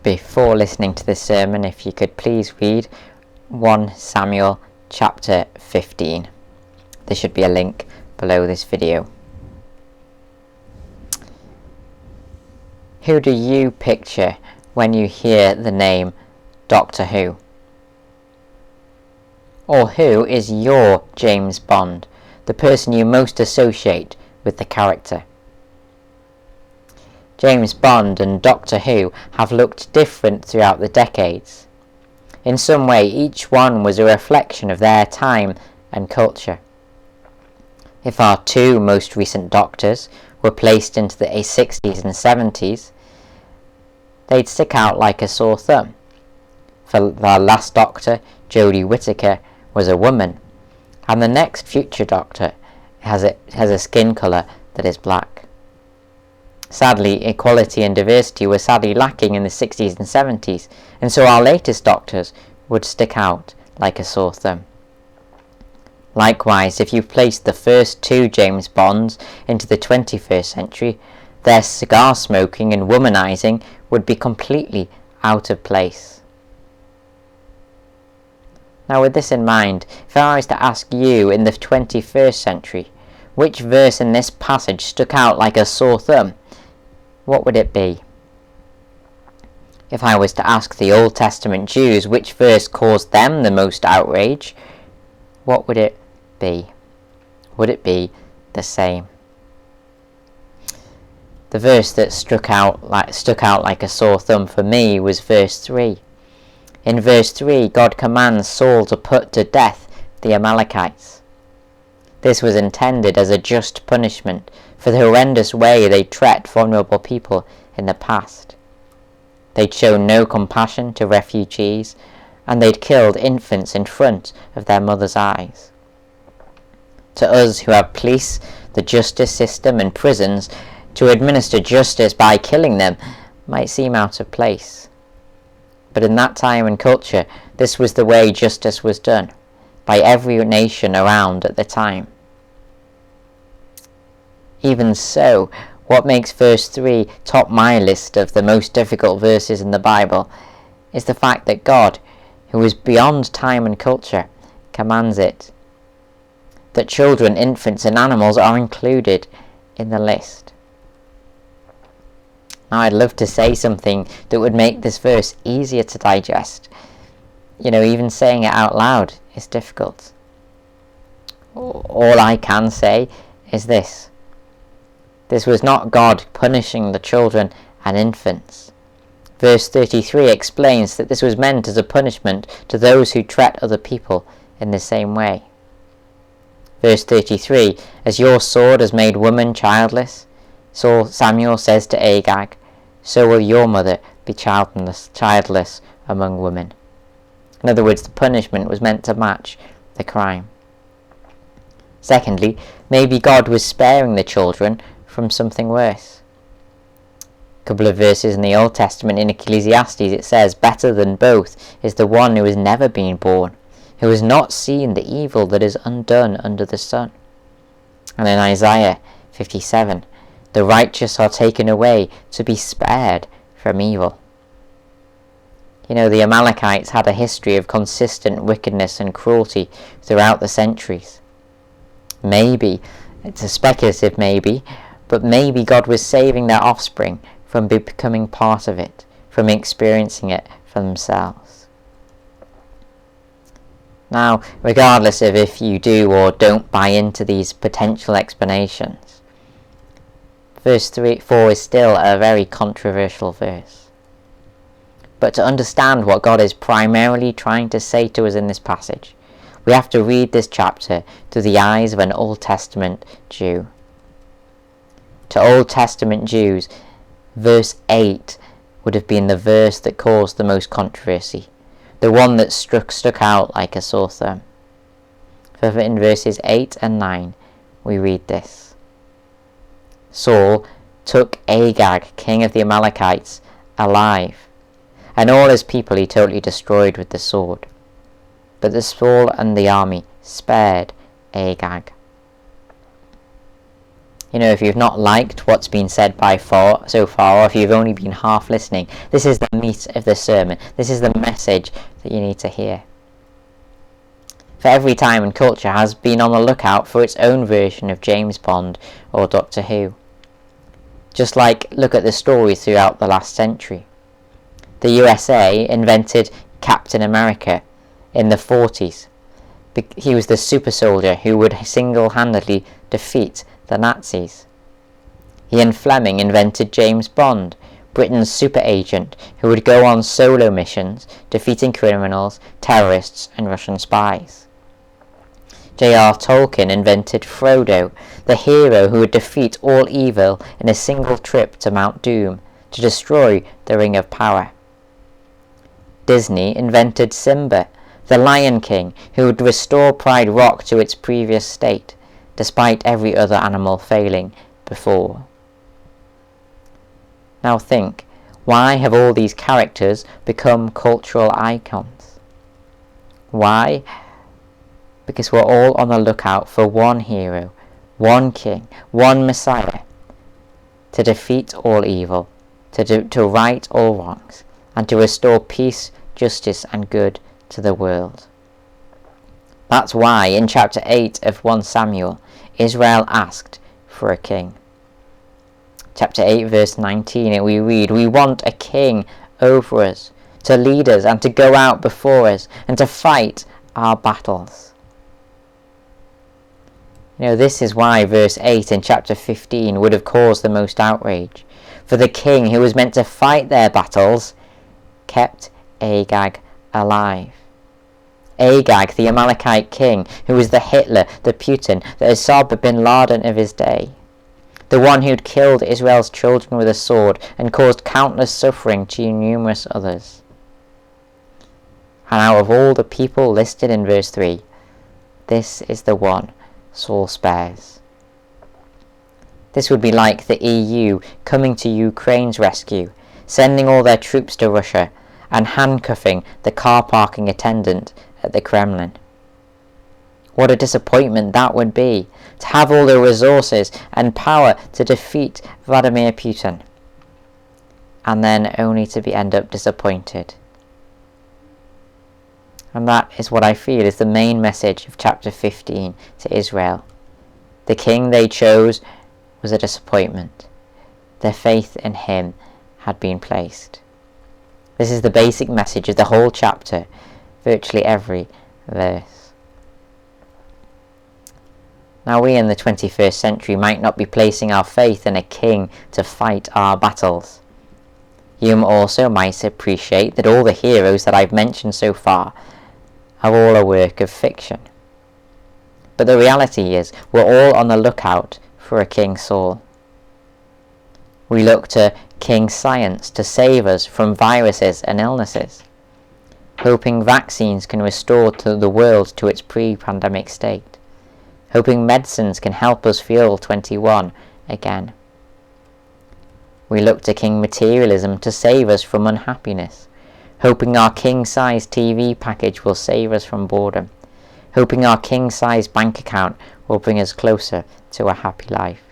Before listening to this sermon, if you could please read 1 Samuel chapter 15. There should be a link below this video. Who do you picture when you hear the name Doctor Who? Or who is your James Bond, the person you most associate with the character? James Bond and Doctor Who have looked different throughout the decades. In some way, each one was a reflection of their time and culture. If our two most recent Doctors were placed into the 60s and 70s, they'd stick out like a sore thumb. For our last Doctor, Jodie Whittaker, was a woman, and the next future Doctor has a skin colour that is black. Sadly, equality and diversity were sadly lacking in the 60s and 70s, and so our latest Doctors would stick out like a sore thumb. Likewise, if you placed the first two James Bonds into the 21st century, their cigar smoking and womanizing would be completely out of place. Now, with this in mind, if I was to ask you in the 21st century, which verse in this passage stuck out like a sore thumb, what would it be? If I was to ask the Old Testament Jews which verse caused them the most outrage, what would it be? Would it be the same? The verse that stuck out like a sore thumb for me was verse 3. In verse 3, God commands Saul to put to death the Amalekites. This was intended as a just punishment for the horrendous way they treated vulnerable people in the past. They'd shown no compassion to refugees, and they'd killed infants in front of their mothers' eyes. To us who have police, the justice system and prisons, to administer justice by killing them might seem out of place. But in that time and culture, this was the way justice was done, by every nation around at the time. Even so, what makes verse 3 top my list of the most difficult verses in the Bible is the fact that God, who is beyond time and culture, commands it. That children, infants and animals are included in the list. Now, I'd love to say something that would make this verse easier to digest. Even saying it out loud is difficult. All I can say is this. This was not God punishing the children and infants. Verse 33 explains that this was meant as a punishment to those who treat other people in the same way. Verse 33, as your sword has made woman childless, Samuel says to Agag, so will your mother be childless among women. In other words, the punishment was meant to match the crime. Secondly, maybe God was sparing the children from something worse. A couple of verses in the Old Testament, in Ecclesiastes, it says, better than both is the one who has never been born, who has not seen the evil that is undone under the sun. And in Isaiah 57, the righteous are taken away to be spared from evil. The Amalekites had a history of consistent wickedness and cruelty throughout the centuries. Maybe, it's a speculative maybe, but maybe God was saving their offspring from becoming part of it, from experiencing it for themselves. Now, regardless of if you do or don't buy into these potential explanations, verse 4 is still a very controversial verse. But to understand what God is primarily trying to say to us in this passage, we have to read this chapter through the eyes of an Old Testament Jew. To Old Testament Jews, verse 8 would have been the verse that caused the most controversy, the one that stuck out like a sore thumb. Further in verses 8 and 9, we read this. Saul took Agag, king of the Amalekites, alive, and all his people he totally destroyed with the sword. But the Saul and the army spared Agag. If you've not liked what's been said so far, or if you've only been half listening, this is the meat of the sermon. This is the message that you need to hear. For every time and culture has been on the lookout for its own version of James Bond or Doctor Who. Just look at the stories throughout the last century. The USA invented Captain America in the 40s. He was the super soldier who would single-handedly defeat the Nazis. Ian Fleming invented James Bond, Britain's super agent who would go on solo missions, defeating criminals, terrorists and Russian spies. J.R. Tolkien invented Frodo, the hero who would defeat all evil in a single trip to Mount Doom to destroy the Ring of Power. Disney invented Simba, the Lion King who would restore Pride Rock to its previous state, despite every other animal failing before. Now think, why have all these characters become cultural icons? Why? Because we're all on the lookout for one hero, one king, one Messiah, to defeat all evil, to right all wrongs, and to restore peace, justice and good to the world. That's why in chapter 8 of 1 Samuel, Israel asked for a king. Chapter 8 verse 19, we read, "We want a king over us, to lead us and to go out before us and to fight our battles." This is why verse 8 in chapter 15 would have caused the most outrage. For the king who was meant to fight their battles kept Agag alive. Agag, the Amalekite king, who was the Hitler, the Putin, the Osama bin Laden of his day. The one who'd killed Israel's children with a sword and caused countless suffering to numerous others. And out of all the people listed in verse 3, this is the one Saul spares. This would be like the EU coming to Ukraine's rescue, sending all their troops to Russia and handcuffing the car parking attendant at the Kremlin. What a disappointment that would be, to have all the resources and power to defeat Vladimir Putin, and then only to end up disappointed. And that is what I feel is the main message of chapter 15 to Israel. The king they chose was a disappointment. Their faith in him had been placed. This is the basic message of the whole chapter, virtually every verse. Now we in the 21st century might not be placing our faith in a king to fight our battles. You also might appreciate that all the heroes that I've mentioned so far are all a work of fiction. But the reality is, we're all on the lookout for a King Saul. We look to King Science to save us from viruses and illnesses, hoping vaccines can restore the world to its pre-pandemic state, hoping medicines can help us feel 21 again. We look to King Materialism to save us from unhappiness, hoping our king-size TV package will save us from boredom, hoping our king-size bank account will bring us closer to a happy life.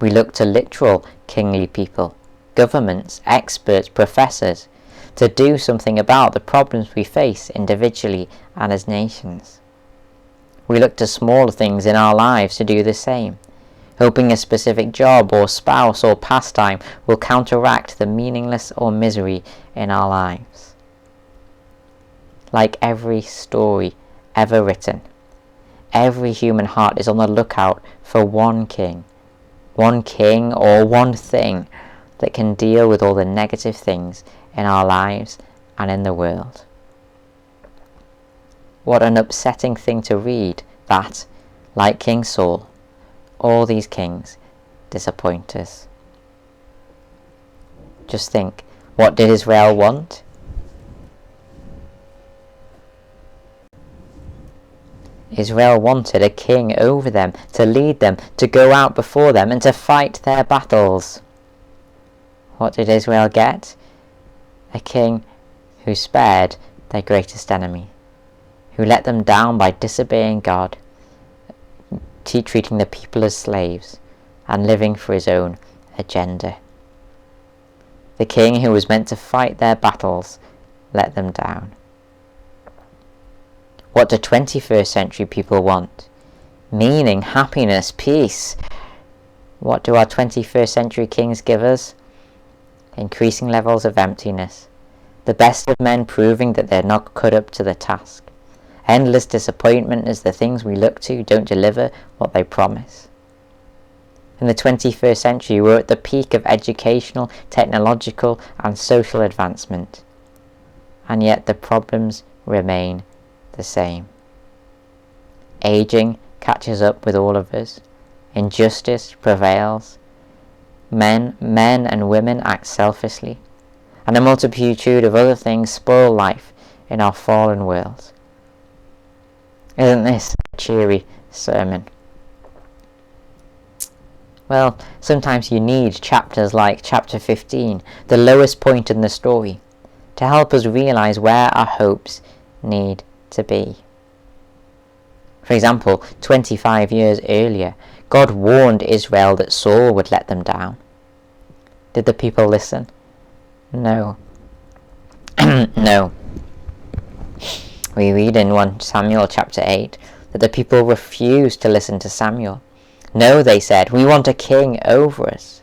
We look to literal kingly people, governments, experts, professors, to do something about the problems we face individually and as nations. We look to smaller things in our lives to do the same, hoping a specific job or spouse or pastime will counteract the meaningless or misery in our lives. Like every story ever written, every human heart is on the lookout for one king or one thing that can deal with all the negative things in our lives and in the world. What an upsetting thing to read that, like King Saul, all these kings disappoint us. Just think, what did Israel want? Israel wanted a king over them, to lead them, to go out before them, and to fight their battles. What did Israel get? A king who spared their greatest enemy, who let them down by disobeying God, treating the people as slaves and living for his own agenda. The king who was meant to fight their battles let them down. What do 21st century people want? Meaning, happiness, peace. What do our 21st century kings give us? Increasing levels of emptiness. The best of men proving that they're not cut up to the task. Endless disappointment as the things we look to don't deliver what they promise. In the 21st century, we're at the peak of educational, technological and social advancement. And yet the problems remain the same. Aging catches up with all of us. Injustice prevails. Men and women act selfishly. And a multitude of other things spoil life in our fallen world. Isn't this a cheery sermon? Well, sometimes you need chapters like chapter 15, the lowest point in the story, to help us realize where our hopes need to be. For example, 25 years earlier, God warned Israel that Saul would let them down. Did the people listen? No. No. We read in 1 Samuel chapter 8 that the people refused to listen to Samuel. No, they said, we want a king over us.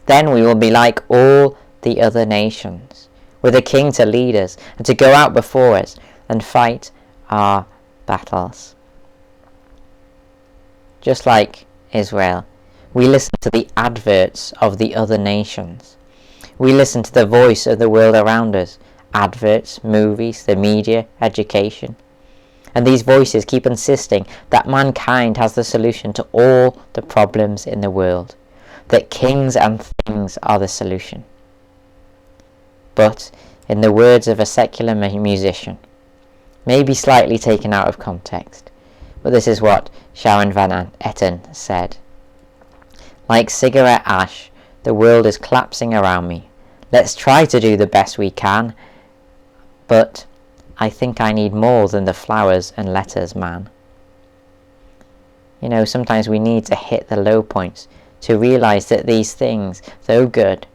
Then we will be like all the other nations, with a king to lead us and to go out before us and fight our battles. Just like Israel, we listen to the adverts of the other nations. We listen to the voice of the world around us, adverts, movies, the media, education. And these voices keep insisting that mankind has the solution to all the problems in the world, that kings and things are the solution. But, in the words of a secular musician, maybe slightly taken out of context, but this is what Sharon Van Etten said. Like cigarette ash, the world is collapsing around me. Let's try to do the best we can, but I think I need more than the flowers and letters, man. You know, sometimes we need to hit the low points to realize that these things, though good,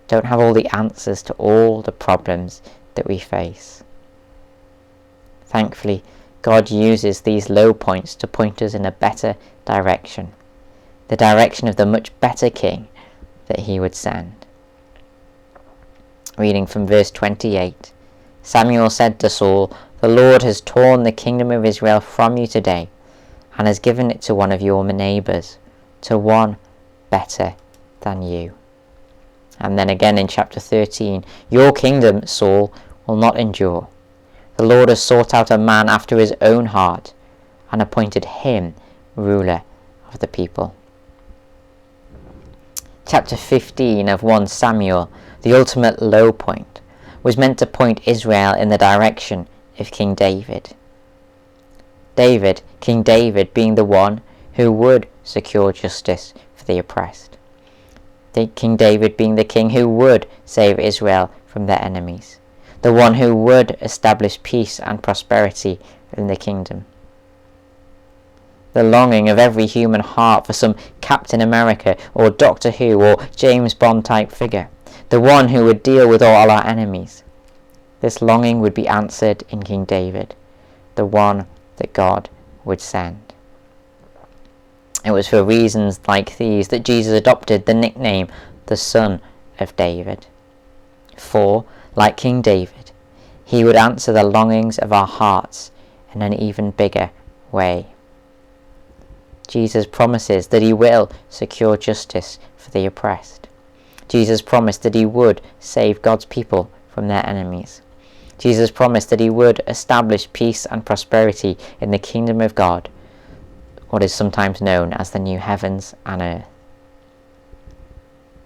don't have all the answers to all the problems that we face. Thankfully, God uses these low points to point us in a better direction, the direction of the much better king that he would send. Reading from verse 28. Samuel said to Saul, the Lord has torn the kingdom of Israel from you today, and has given it to one of your neighbours, to one better than you. And then again in chapter 13, your kingdom, Saul, will not endure. The Lord has sought out a man after his own heart, and appointed him ruler of the people. Chapter 15 of 1 Samuel, the ultimate low point, was meant to point Israel in the direction of King David. King David being the one who would secure justice for the oppressed. King David being the king who would save Israel from their enemies. The one who would establish peace and prosperity in the kingdom. The longing of every human heart for some Captain America or Doctor Who or James Bond type figure. The one who would deal with all our enemies. This longing would be answered in King David, the one that God would send. It was for reasons like these that Jesus adopted the nickname, the Son of David. For, like King David, he would answer the longings of our hearts in an even bigger way. Jesus promises that he will secure justice for the oppressed. Jesus promised that he would save God's people from their enemies. Jesus promised that he would establish peace and prosperity in the kingdom of God, what is sometimes known as the new heavens and earth.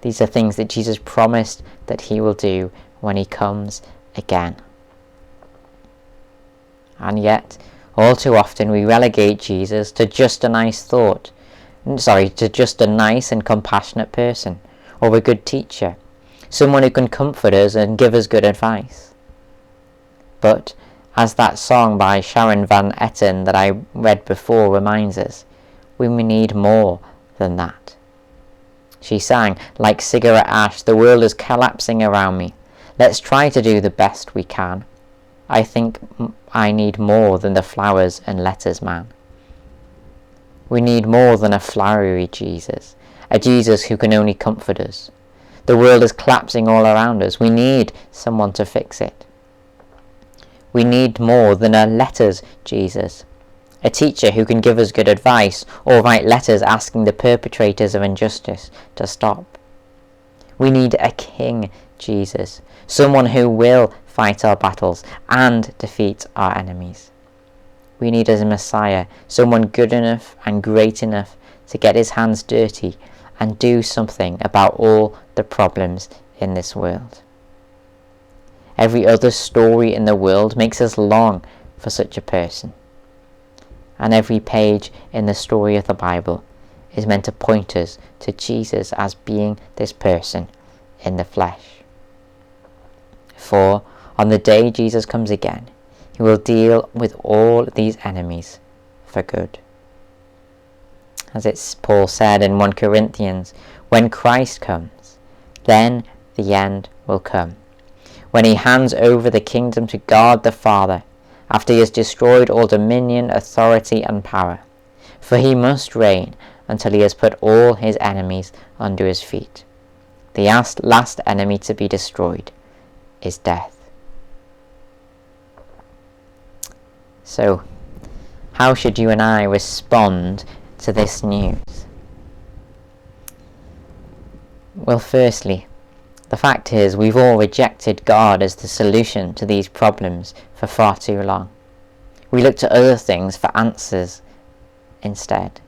These are things that Jesus promised that he will do when he comes again. And yet, all too often we relegate Jesus to just a nice and compassionate person, or a good teacher, someone who can comfort us and give us good advice. But, as that song by Sharon Van Etten that I read before reminds us, We need more than that. She sang, like cigarette ash, the world is collapsing around me. Let's try to do the best we can. I think I need more than the flowers and letters man. We need more than a flowery Jesus, a Jesus who can only comfort us. The world is collapsing all around us. We need someone to fix it. We need more than a letters Jesus, a teacher who can give us good advice or write letters asking the perpetrators of injustice to stop. We need a King Jesus, someone who will fight our battles and defeat our enemies. We need a Messiah, someone good enough and great enough to get his hands dirty and do something about all the problems in this world. Every other story in the world makes us long for such a person. And every page in the story of the Bible is meant to point us to Jesus as being this person in the flesh. For on the day Jesus comes again, he will deal with all these enemies for good. As Paul said in 1 Corinthians, when Christ comes, then the end will come, when he hands over the kingdom to God the Father, after he has destroyed all dominion, authority and power. For he must reign until he has put all his enemies under his feet. The last enemy to be destroyed is death. So, how should you and I respond to this news? Well, firstly, the fact is we've all rejected God as the solution to these problems for far too long. We look to other things for answers instead.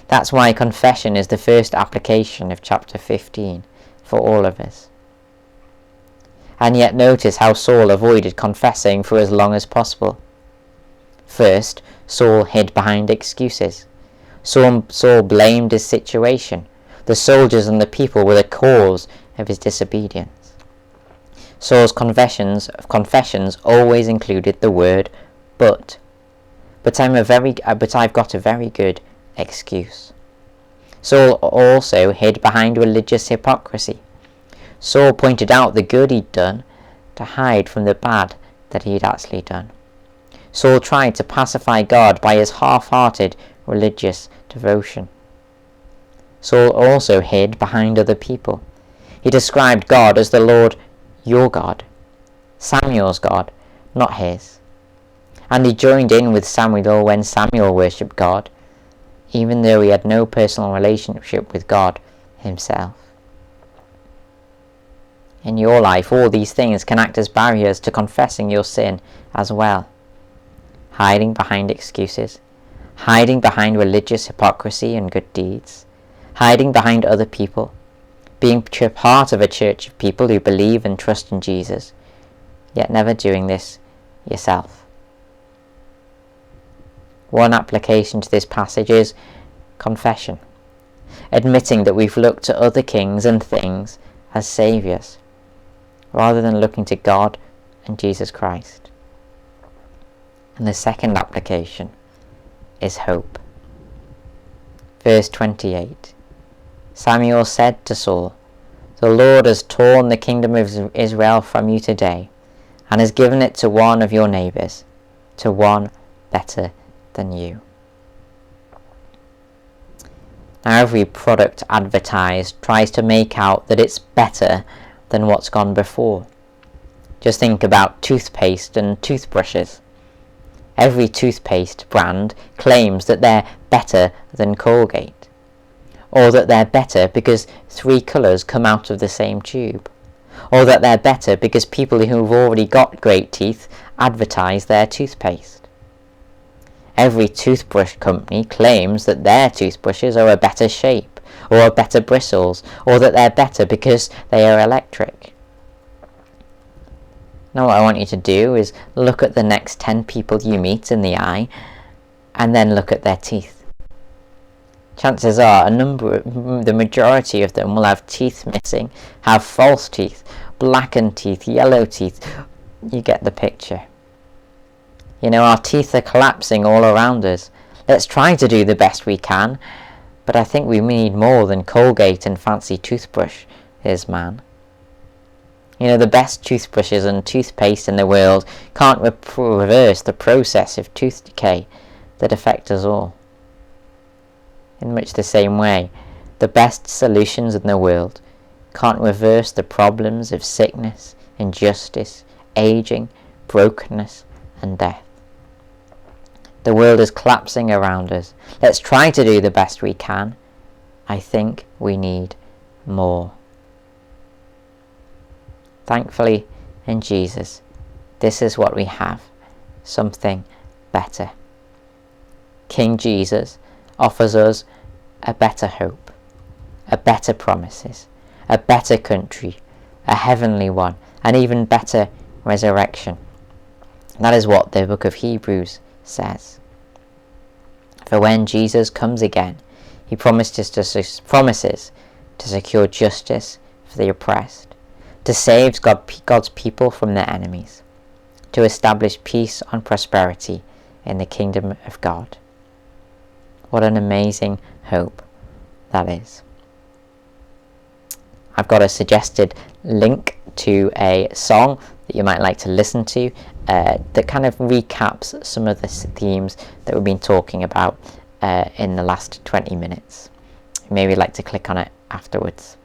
That's why confession is the first application of chapter 15 for all of us. And yet notice how Saul avoided confessing for as long as possible. First, Saul hid behind excuses. Saul blamed his situation. The soldiers and the people were the cause of his disobedience. Saul's confessions always included the word but. But I've got a very good excuse. Saul also hid behind religious hypocrisy. Saul pointed out the good he'd done to hide from the bad that he'd actually done. Saul tried to pacify God by his half-hearted religious devotion. Saul also hid behind other people. He described God as the Lord, your God, Samuel's God, not his. And he joined in with Samuel when Samuel worshipped God, even though he had no personal relationship with God himself. In your life, all these things can act as barriers to confessing your sin as well. Hiding behind excuses, hiding behind religious hypocrisy and good deeds, hiding behind other people, being part of a church of people who believe and trust in Jesus, yet never doing this yourself. One application to this passage is confession, admitting that we've looked to other kings and things as saviours, rather than looking to God and Jesus Christ. And the second application is hope. Verse 28. Samuel said to Saul, "The Lord has torn the kingdom of Israel from you today, and has given it to one of your neighbours, to one better than you." Now every product advertised tries to make out that it's better than what's gone before. Just think about toothpaste and toothbrushes. Every toothpaste brand claims that they're better than Colgate, or that they're better because 3 colours come out of the same tube, or that they're better because people who've already got great teeth advertise their toothpaste. Every toothbrush company claims that their toothbrushes are a better shape, or are better bristles, or that they're better because they are electric. Now what I want you to do is look at the next 10 people you meet in the eye, and then look at their teeth. Chances are the majority of them will have teeth missing, have false teeth, blackened teeth, yellow teeth. You get the picture. You know, our teeth are collapsing all around us, Let's try to do the best we can, but I think we need more than Colgate and fancy toothbrushes, man. You know, the best toothbrushes and toothpaste in the world can't reverse the process of tooth decay that affects us all. In much the same way, the best solutions in the world can't reverse the problems of sickness, injustice, aging, brokenness, and death. The world is collapsing around us. Let's try to do the best we can. I think we need more. Thankfully, in Jesus, this is what we have, something better. King Jesus offers us a better hope, a better promises, a better country, a heavenly one, an even better resurrection. That is what the book of Hebrews says. For when Jesus comes again, he promises to secure justice for the oppressed, to save God's people from their enemies, to establish peace and prosperity in the kingdom of God. What an amazing hope that is. I've got a suggested link to a song that you might like to listen to that kind of recaps some of the themes that we've been talking about in the last 20 minutes. Maybe you'd like to click on it afterwards.